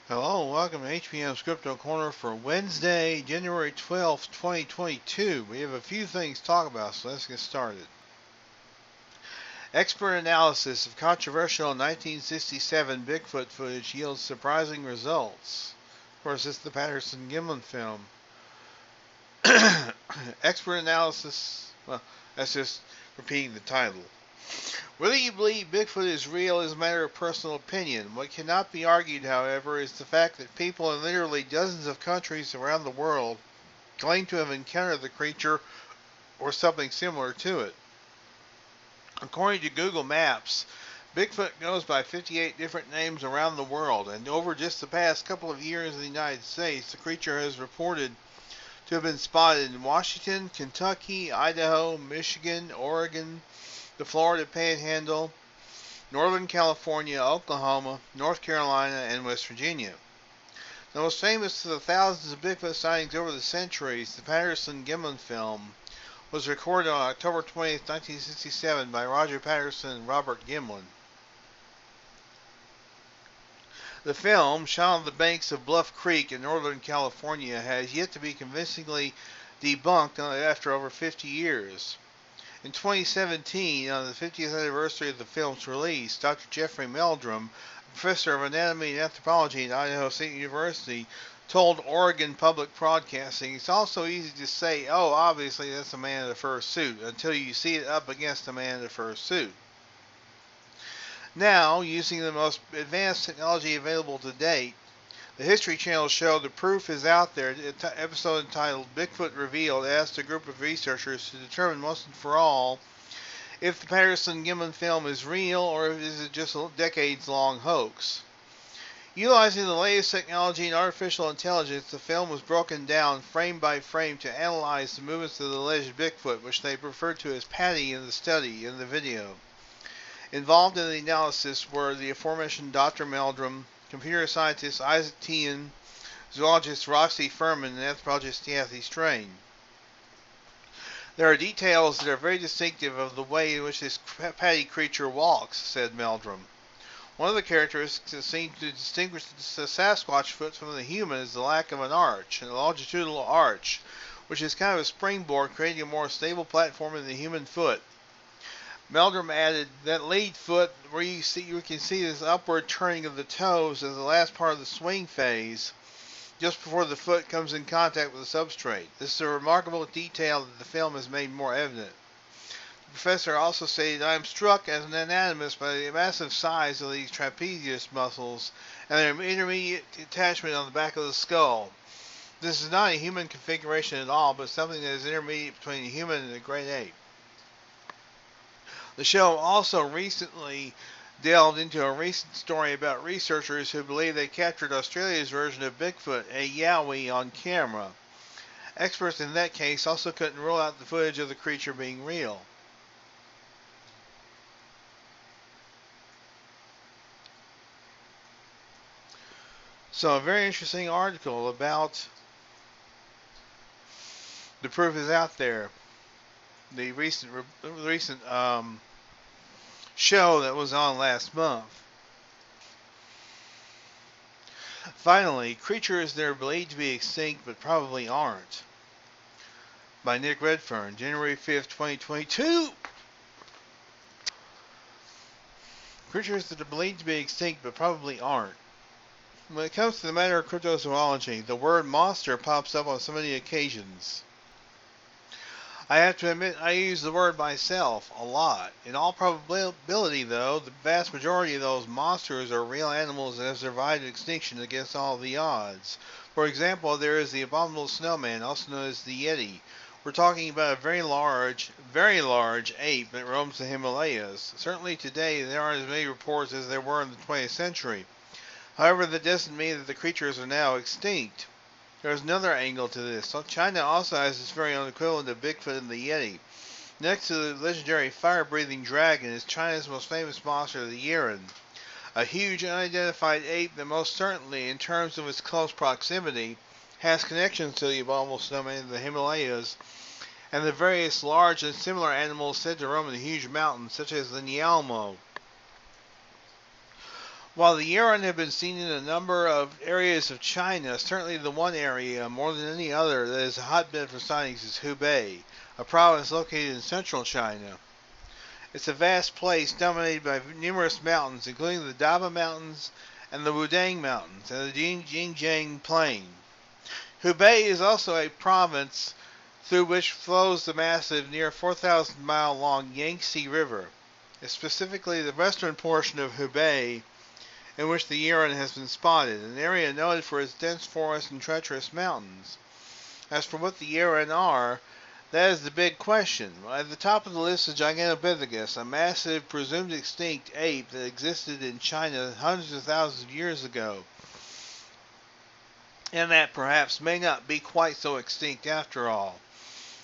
Hello and welcome to HBM's Crypto-Corner for Wednesday, January 12th, 2022. We have a few things to talk about, so let's get started. Expert analysis of controversial 1967 Bigfoot footage yields surprising results. Of course, it's the Patterson-Gimlin film. Expert analysis, well, that's just repeating the title. Whether you believe Bigfoot is real is a matter of personal opinion. What cannot be argued, however, is the fact that people in literally dozens of countries around the world claim to have encountered the creature or something similar to it. According to Google Maps, Bigfoot goes by 58 different names around the world, and over just the past couple of years in the United States, the creature has reported to have been spotted in Washington, Kentucky, Idaho, Michigan, Oregon, the Florida Panhandle, Northern California, Oklahoma, North Carolina, and West Virginia. The most famous of the thousands of Bigfoot sightings over the centuries, the Patterson-Gimlin film, was recorded on October 20, 1967 by Roger Patterson and Robert Gimlin. The film, shot on the banks of Bluff Creek in Northern California, has yet to be convincingly debunked after over 50 years. In 2017, on the 50th anniversary of the film's release, Dr. Jeffrey Meldrum, professor of anatomy and anthropology at Idaho State University, told Oregon Public Broadcasting, "It's also easy to say, oh, obviously that's a man in a fur suit, until you see it up against a man in a fur suit." Now, using the most advanced technology available to date, the History Channel show The Proof is Out There, an episode entitled Bigfoot Revealed, asked a group of researchers to determine once and for all if the Patterson-Gimlin film is real or is it just a decades-long hoax. Utilizing the latest technology and artificial intelligence, the film was broken down frame by frame to analyze the movements of the alleged Bigfoot, which they referred to as Patty in the video. Involved in the analysis were the aforementioned Dr. Meldrum, computer scientist Isaac Tian, zoologist Roxy Furman, and anthropologist Kathy Strain. "There are details that are very distinctive of the way in which this Patty creature walks," said Meldrum. "One of the characteristics that seem to distinguish the Sasquatch foot from the human is the lack of an arch, a longitudinal arch, which is kind of a springboard, creating a more stable platform than the human foot." Meldrum added, "That lead foot, where you can see this upward turning of the toes as the last part of the swing phase, just before the foot comes in contact with the substrate. This is a remarkable detail that the film has made more evident." The professor also stated, "I am struck as an anatomist by the massive size of these trapezius muscles and their intermediate attachment on the back of the skull. This is not a human configuration at all, but something that is intermediate between a human and a great ape." The show also recently delved into a recent story about researchers who believe they captured Australia's version of Bigfoot, a yowie, on camera. Experts in that case also couldn't rule out the footage of the creature being real. So, a very interesting article about The Proof is Out There, the recent show that was on last month. Finally, Creatures That Are Believed to Be Extinct But Probably Aren't, by Nick Redfern, January 5th, 2022. Creatures that are believed to be extinct but probably aren't. When it comes to the matter of cryptozoology, the word monster pops up on so many occasions. I have to admit I use the word myself a lot. In all probability, though, the vast majority of those monsters are real animals that have survived extinction against all the odds. For example, there is the abominable snowman, also known as the Yeti. We're talking about a very large ape that roams the Himalayas. Certainly today there aren't as many reports as there were in the 20th century. However, that doesn't mean that the creatures are now extinct. There's another angle to this. So China also has its very own equivalent of Bigfoot and the Yeti. Next to the legendary fire-breathing dragon is China's most famous monster, the Yeren, a huge unidentified ape that most certainly, in terms of its close proximity, has connections to the abominable snowman of the Himalayas and the various large and similar animals said to roam in the huge mountains, such as the Nyalmo. While the Yeren have been seen in a number of areas of China, certainly the one area, more than any other, that is a hotbed for sightings is Hubei, a province located in central China. It's a vast place dominated by numerous mountains, including the Daba Mountains and the Wudang Mountains and the Xinjiang Plain. Hubei is also a province through which flows the massive, near 4,000-mile-long Yangtze River, specifically the western portion of Hubei, in which the Yeren has been spotted, an area noted for its dense forests and treacherous mountains. As for what the Yeren are, that is the big question. At the top of the list is Gigantopithecus, a massive, presumed extinct ape that existed in China hundreds of thousands of years ago, and that perhaps may not be quite so extinct after all.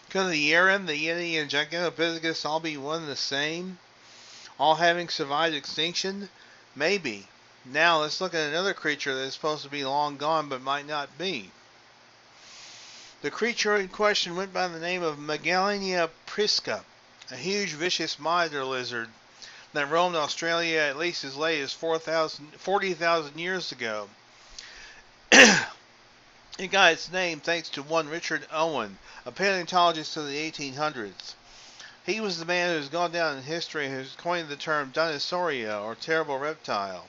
Could the Yeren, the Yeti, and Gigantopithecus all be one and the same, all having survived extinction? Maybe. Now let's look at another creature that is supposed to be long gone but might not be. The creature in question went by the name of Magellania prisca, a huge vicious monitor lizard that roamed Australia at least as late as 40,000 years ago. It got its name thanks to one Richard Owen, a paleontologist of the 1800s. He was the man who has gone down in history and who's coined the term Dinosauria, or terrible reptile.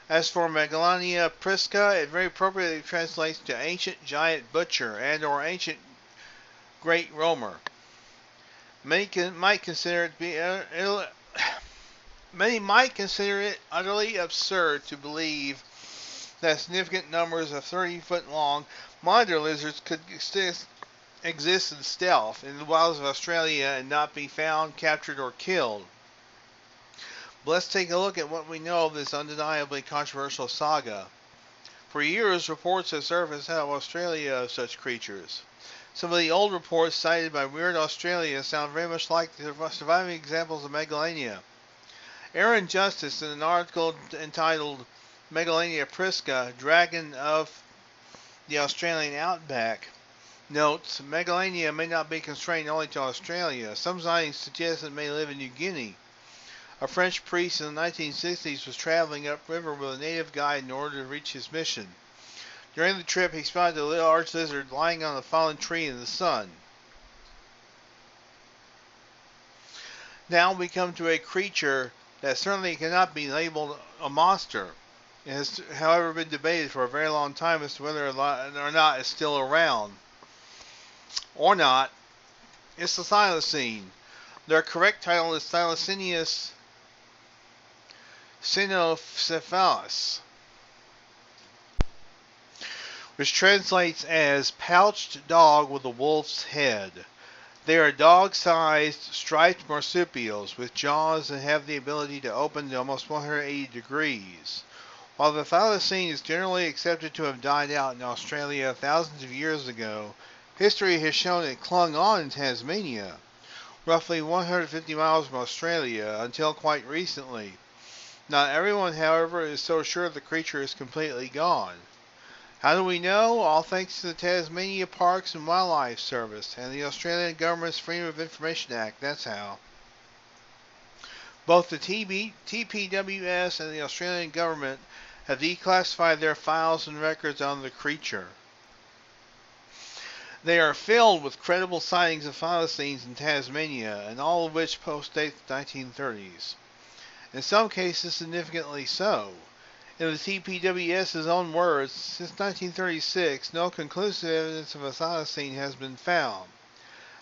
As for Magellania prisca, it very appropriately translates to ancient giant butcher and or ancient great roamer. Many might consider it utterly absurd to believe that significant numbers of 30-foot-long monitor lizards could exist in stealth in the wilds of Australia and not be found, captured, or killed. But let's take a look at what we know of this undeniably controversial saga. For years, reports have surfaced out of Australia of such creatures. Some of the old reports cited by Weird Australia sound very much like the surviving examples of Magellania. Aaron Justice, in an article entitled Magellania prisca, Dragon of the Australian Outback, notes, Magellania may not be constrained only to Australia. Some sightings suggest it may live in New Guinea. A French priest in the 1960s was traveling upriver with a native guide in order to reach his mission. During the trip, he spotted a large lizard lying on a fallen tree in the sun. Now we come to a creature that certainly cannot be labeled a monster. It has, however, been debated for a very long time as to whether or not it's still around. Or not. It's the thylacine. Their correct title is Thylacinus cynocephalus, which translates as pouched dog with a wolf's head. They are dog-sized, striped marsupials with jaws that have the ability to open to almost 180 degrees. While the thylacine is generally accepted to have died out in Australia thousands of years ago, history has shown it clung on in Tasmania, roughly 150 miles from Australia, until quite recently. Not everyone, however, is so sure the creature is completely gone. How do we know? All thanks to the Tasmania Parks and Wildlife Service and the Australian government's Freedom of Information Act, that's how. Both the TPWS and the Australian government have declassified their files and records on the creature. They are filled with credible sightings of thylacines in Tasmania, and all of which postdate the 1930s. In some cases significantly so. In the TPWS's own words, since 1936, no conclusive evidence of a thylacine has been found.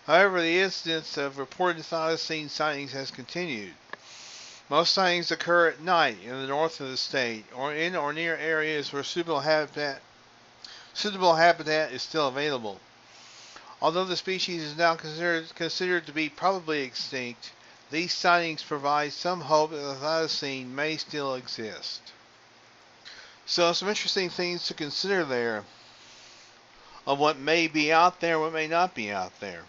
However, the incidence of reported thylacine sightings has continued. Most sightings occur at night in the north of the state, or in or near areas where suitable habitat is still available. Although the species is now considered to be probably extinct, these sightings provide some hope that the thylacine may still exist. So some interesting things to consider there of what may be out there, what may not be out there.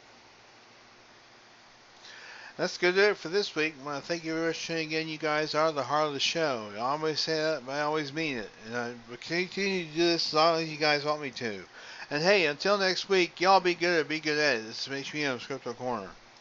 That's going to do it for this week. I want to thank you very much for tuning in. You guys are the heart of the show. I always say that, but I always mean it. And I will continue to do this as long as you guys want me to. And hey, until next week, y'all be good and be good at it. This is May-HBM Cryptid-Corner.